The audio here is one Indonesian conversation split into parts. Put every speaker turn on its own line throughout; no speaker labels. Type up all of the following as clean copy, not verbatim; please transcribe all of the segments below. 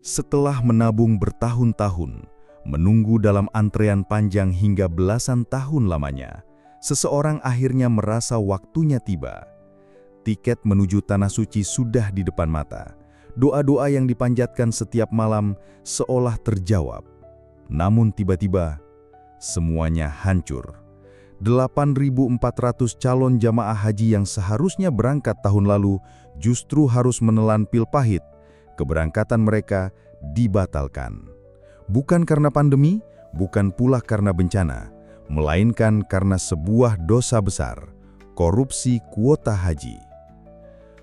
Setelah menabung bertahun-tahun, menunggu dalam antrean panjang hingga belasan tahun lamanya, seseorang akhirnya merasa waktunya tiba. Tiket menuju Tanah Suci sudah di depan mata. Doa-doa yang dipanjatkan setiap malam seolah terjawab. Namun tiba-tiba, semuanya hancur. 8.400 calon jamaah haji yang seharusnya berangkat tahun lalu justru harus menelan pil pahit. Keberangkatan mereka dibatalkan. Bukan karena pandemi, bukan pula karena bencana, melainkan karena sebuah dosa besar, korupsi kuota haji.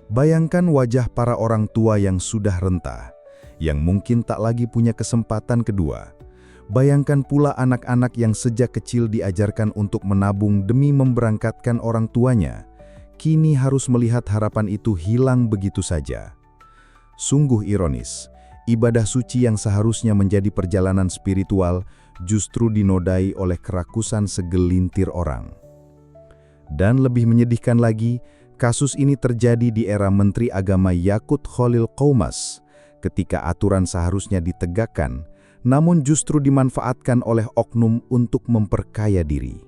Bayangkan wajah para orang tua yang sudah renta, yang mungkin tak lagi punya kesempatan kedua. Bayangkan pula anak-anak yang sejak kecil diajarkan untuk menabung demi memberangkatkan orang tuanya, kini harus melihat harapan itu hilang begitu saja. Sungguh ironis, ibadah suci yang seharusnya menjadi perjalanan spiritual justru dinodai oleh kerakusan segelintir orang. Dan lebih menyedihkan lagi, kasus ini terjadi di era Menteri Agama Yakut Khalil Qoumas, ketika aturan seharusnya ditegakkan, namun justru dimanfaatkan oleh oknum untuk memperkaya diri.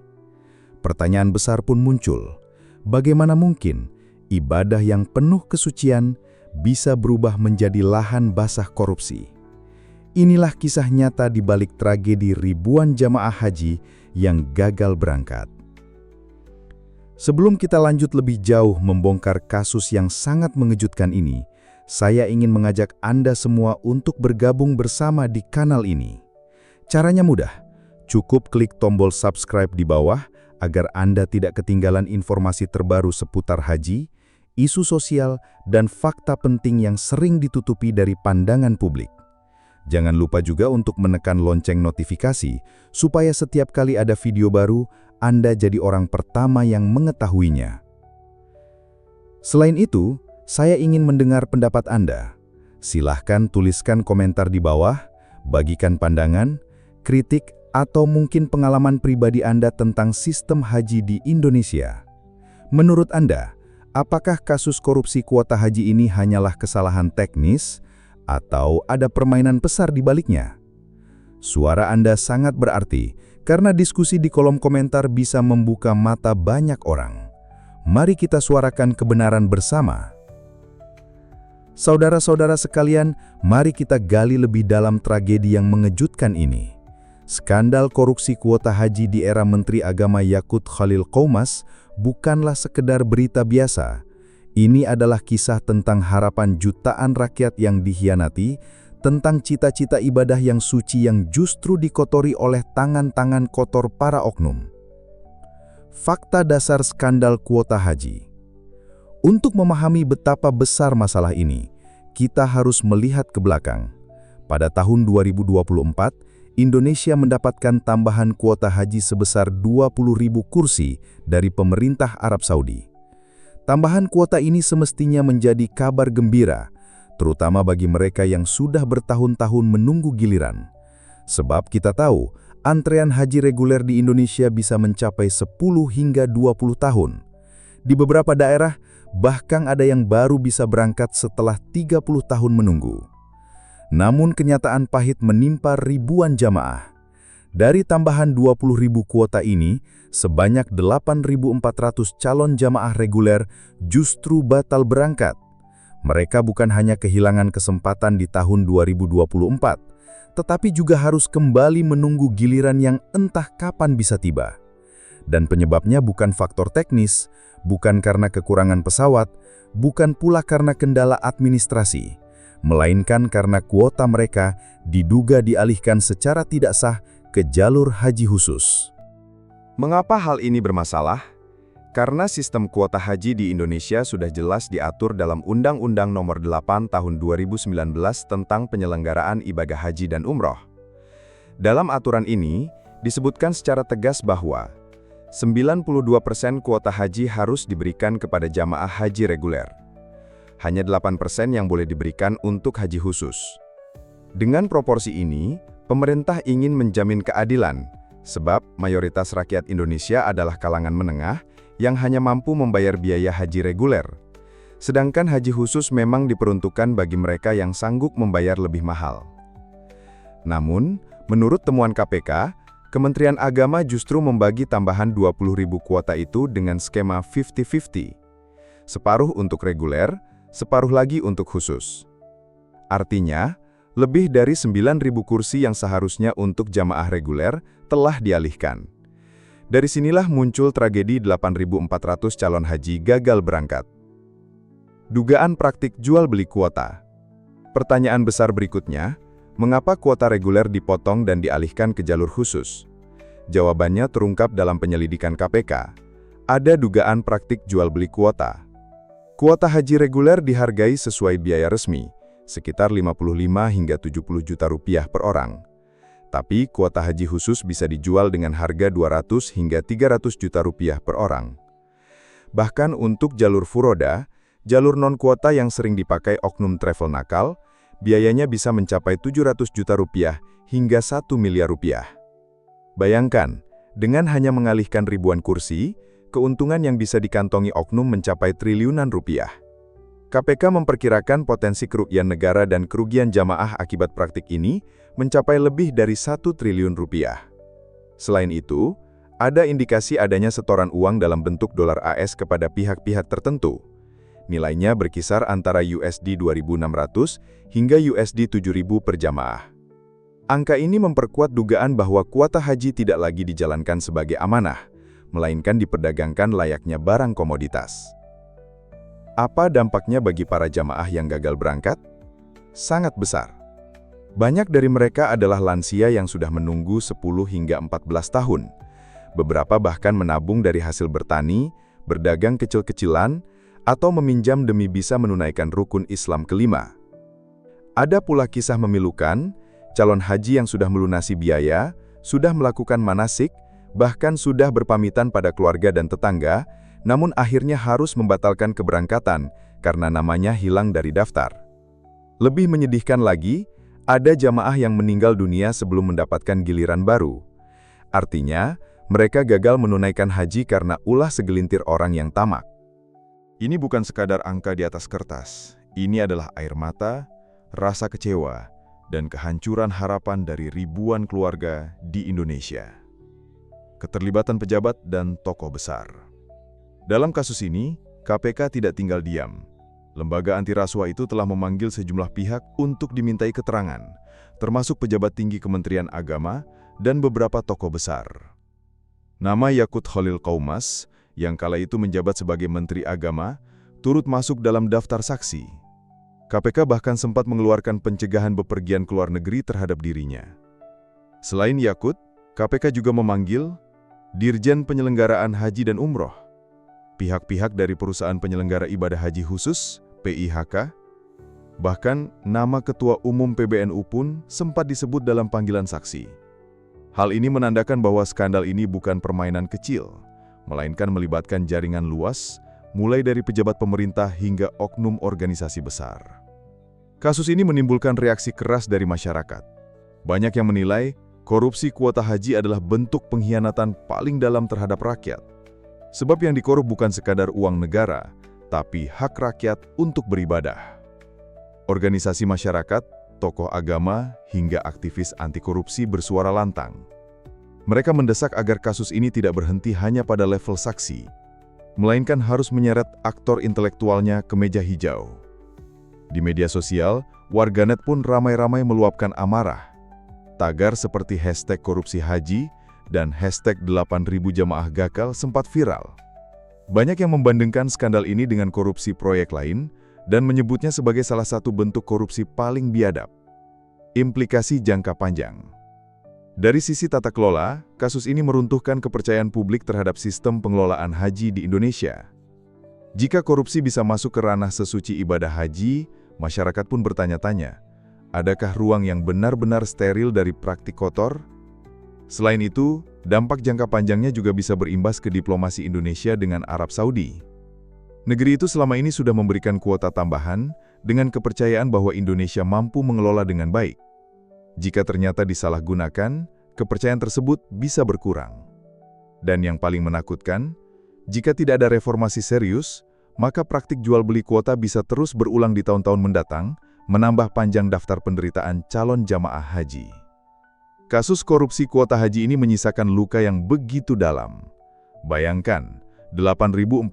Pertanyaan besar pun muncul, bagaimana mungkin ibadah yang penuh kesucian bisa berubah menjadi lahan basah korupsi? Inilah kisah nyata di balik tragedi ribuan jamaah haji yang gagal berangkat. Sebelum kita lanjut lebih jauh membongkar kasus yang sangat mengejutkan ini, saya ingin mengajak Anda semua untuk bergabung bersama di kanal ini. Caranya mudah, cukup klik tombol subscribe di bawah agar Anda tidak ketinggalan informasi terbaru seputar haji, isu sosial, dan fakta penting yang sering ditutupi dari pandangan publik. Jangan lupa juga untuk menekan lonceng notifikasi, supaya setiap kali ada video baru, Anda jadi orang pertama yang mengetahuinya. Selain itu, saya ingin mendengar pendapat Anda. Silahkan tuliskan komentar di bawah, bagikan pandangan, kritik, atau mungkin pengalaman pribadi Anda tentang sistem haji di Indonesia. Menurut Anda, apakah kasus korupsi kuota haji ini hanyalah kesalahan teknis, atau ada permainan besar di baliknya? Suara Anda sangat berarti, karena diskusi di kolom komentar bisa membuka mata banyak orang. Mari kita suarakan kebenaran bersama. Saudara-saudara sekalian, mari kita gali lebih dalam tragedi yang mengejutkan ini. Skandal korupsi kuota haji di era Menteri Agama Yakut Khalil Qoumas bukanlah sekedar berita biasa. Ini adalah kisah tentang harapan jutaan rakyat yang dikhianati, tentang cita-cita ibadah yang suci yang justru dikotori oleh tangan-tangan kotor para oknum. Fakta dasar skandal kuota haji. Untuk memahami betapa besar masalah ini, kita harus melihat ke belakang. Pada tahun 2024, Indonesia mendapatkan tambahan kuota haji sebesar 20.000 kursi dari pemerintah Arab Saudi. Tambahan kuota ini semestinya menjadi kabar gembira, terutama bagi mereka yang sudah bertahun-tahun menunggu giliran. Sebab kita tahu, antrean haji reguler di Indonesia bisa mencapai 10 hingga 20 tahun. Di beberapa daerah, bahkan ada yang baru bisa berangkat setelah 30 tahun menunggu. Namun kenyataan pahit menimpa ribuan jamaah. Dari tambahan 20.000 kuota ini, sebanyak 8.400 calon jamaah reguler justru batal berangkat. Mereka bukan hanya kehilangan kesempatan di tahun 2024, tetapi juga harus kembali menunggu giliran yang entah kapan bisa tiba. Dan penyebabnya bukan faktor teknis, bukan karena kekurangan pesawat, bukan pula karena kendala administrasi, melainkan karena kuota mereka diduga dialihkan secara tidak sah ke jalur haji khusus.
Mengapa hal ini bermasalah? Karena sistem kuota haji di Indonesia sudah jelas diatur dalam Undang-Undang Nomor 8 Tahun 2019 tentang penyelenggaraan ibadah haji dan umroh. Dalam aturan ini, disebutkan secara tegas bahwa 92% kuota haji harus diberikan kepada jamaah haji reguler. Hanya 8% yang boleh diberikan untuk haji khusus. Dengan proporsi ini, pemerintah ingin menjamin keadilan, sebab mayoritas rakyat Indonesia adalah kalangan menengah yang hanya mampu membayar biaya haji reguler. Sedangkan haji khusus memang diperuntukkan bagi mereka yang sanggup membayar lebih mahal. Namun, menurut temuan KPK, Kementerian Agama justru membagi tambahan 20.000 kuota itu dengan skema 50-50. Separuh untuk reguler, separuh lagi untuk khusus. Artinya, lebih dari 9.000 kursi yang seharusnya untuk jamaah reguler telah dialihkan. Dari sinilah muncul tragedi 8.400 calon haji gagal berangkat. Dugaan praktik jual-beli kuota. Pertanyaan besar berikutnya, mengapa kuota reguler dipotong dan dialihkan ke jalur khusus? Jawabannya terungkap dalam penyelidikan KPK. Ada dugaan praktik jual-beli kuota. Kuota haji reguler dihargai sesuai biaya resmi, sekitar 55 hingga 70 juta rupiah per orang. Tapi kuota haji khusus bisa dijual dengan harga 200 hingga 300 juta rupiah per orang. Bahkan untuk jalur furoda, jalur non-kuota yang sering dipakai oknum travel nakal, biayanya bisa mencapai 700 juta rupiah hingga 1 miliar rupiah. Bayangkan, dengan hanya mengalihkan ribuan kursi, keuntungan yang bisa dikantongi oknum mencapai triliunan rupiah. KPK memperkirakan potensi kerugian negara dan kerugian jamaah akibat praktik ini mencapai lebih dari 1 triliun rupiah. Selain itu, ada indikasi adanya setoran uang dalam bentuk dolar AS kepada pihak-pihak tertentu. Nilainya berkisar antara USD 2.600 hingga USD 7.000 per jamaah. Angka ini memperkuat dugaan bahwa kuota haji tidak lagi dijalankan sebagai amanah, melainkan diperdagangkan layaknya barang komoditas. Apa dampaknya bagi para jamaah yang gagal berangkat? Sangat besar. Banyak dari mereka adalah lansia yang sudah menunggu 10 hingga 14 tahun. Beberapa bahkan menabung dari hasil bertani, berdagang kecil-kecilan, atau meminjam demi bisa menunaikan rukun Islam kelima. Ada pula kisah memilukan, calon haji yang sudah melunasi biaya, sudah melakukan manasik, bahkan sudah berpamitan pada keluarga dan tetangga, namun akhirnya harus membatalkan keberangkatan karena namanya hilang dari daftar. Lebih menyedihkan lagi, ada jamaah yang meninggal dunia sebelum mendapatkan giliran baru. Artinya, mereka gagal menunaikan haji karena ulah segelintir orang yang tamak. Ini bukan sekadar angka di atas kertas. Ini adalah air mata, rasa kecewa, dan kehancuran harapan dari ribuan keluarga di Indonesia. Keterlibatan pejabat dan tokoh besar. Dalam kasus ini, KPK tidak tinggal diam. Lembaga anti rasuah itu telah memanggil sejumlah pihak untuk dimintai keterangan, termasuk pejabat tinggi Kementerian Agama dan beberapa tokoh besar. Nama Yaqut Khalil Qaumas, yang kala itu menjabat sebagai Menteri Agama, turut masuk dalam daftar saksi. KPK bahkan sempat mengeluarkan pencegahan bepergian ke luar negeri terhadap dirinya. Selain Yaqut, KPK juga memanggil Dirjen Penyelenggaraan Haji dan Umroh, pihak-pihak dari perusahaan penyelenggara ibadah haji khusus, PIHK, bahkan nama Ketua Umum PBNU pun sempat disebut dalam panggilan saksi. Hal ini menandakan bahwa skandal ini bukan permainan kecil, melainkan melibatkan jaringan luas, mulai dari pejabat pemerintah hingga oknum organisasi besar. Kasus ini menimbulkan reaksi keras dari masyarakat. Banyak yang menilai korupsi kuota haji adalah bentuk pengkhianatan paling dalam terhadap rakyat. Sebab yang dikorup bukan sekadar uang negara, tapi hak rakyat untuk beribadah. Organisasi masyarakat, tokoh agama, hingga aktivis anti korupsi bersuara lantang. Mereka mendesak agar kasus ini tidak berhenti hanya pada level saksi, melainkan harus menyeret aktor intelektualnya ke meja hijau. Di media sosial, warganet pun ramai-ramai meluapkan amarah. Tagar seperti hashtag korupsi haji dan hashtag 8.000 jamaah gagal sempat viral. Banyak yang membandingkan skandal ini dengan korupsi proyek lain dan menyebutnya sebagai salah satu bentuk korupsi paling biadab. Implikasi jangka panjang. Dari sisi tata kelola, kasus ini meruntuhkan kepercayaan publik terhadap sistem pengelolaan haji di Indonesia. Jika korupsi bisa masuk ke ranah sesuci ibadah haji, masyarakat pun bertanya-tanya, adakah ruang yang benar-benar steril dari praktik kotor? Selain itu, dampak jangka panjangnya juga bisa berimbas ke diplomasi Indonesia dengan Arab Saudi. Negeri itu selama ini sudah memberikan kuota tambahan dengan kepercayaan bahwa Indonesia mampu mengelola dengan baik. Jika ternyata disalahgunakan, kepercayaan tersebut bisa berkurang. Dan yang paling menakutkan, jika tidak ada reformasi serius,
maka praktik jual beli kuota bisa terus berulang di tahun-tahun mendatang, menambah panjang daftar penderitaan calon jamaah haji. Kasus korupsi kuota haji ini menyisakan luka yang begitu dalam. Bayangkan, 8.400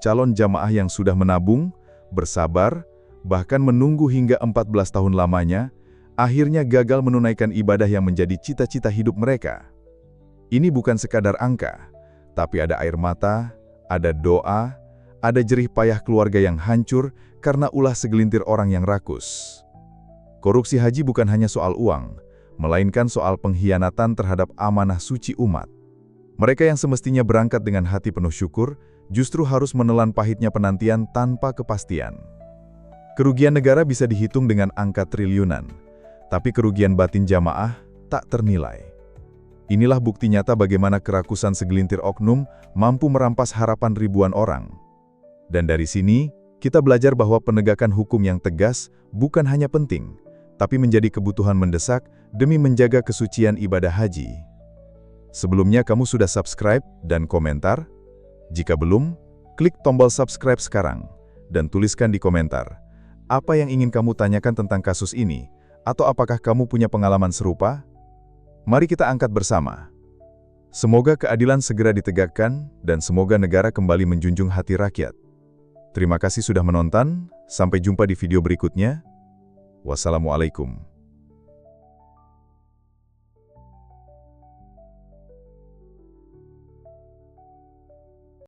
calon jamaah yang sudah menabung, bersabar, bahkan menunggu hingga 14 tahun lamanya, akhirnya gagal menunaikan ibadah yang menjadi cita-cita hidup mereka. Ini bukan sekadar angka, tapi ada air mata, ada doa, ada jerih payah keluarga yang hancur karena ulah segelintir orang yang rakus. Korupsi haji bukan hanya soal uang, melainkan soal pengkhianatan terhadap amanah suci umat. Mereka yang semestinya berangkat dengan hati penuh syukur, justru harus menelan pahitnya penantian tanpa kepastian. Kerugian negara bisa dihitung dengan angka triliunan, tapi kerugian batin jamaah tak ternilai. Inilah bukti nyata bagaimana kerakusan segelintir oknum mampu merampas harapan ribuan orang. Dan dari sini, kita belajar bahwa penegakan hukum yang tegas bukan hanya penting, tapi menjadi kebutuhan mendesak demi menjaga kesucian ibadah haji. Sebelumnya kamu sudah subscribe dan komentar? Jika belum, klik tombol subscribe sekarang dan tuliskan di komentar apa yang ingin kamu tanyakan tentang kasus ini, atau apakah kamu punya pengalaman serupa? Mari kita angkat bersama. Semoga keadilan segera ditegakkan dan semoga negara kembali menjunjung hati rakyat. Terima kasih sudah menonton, sampai jumpa di video berikutnya. Wassalamualaikum.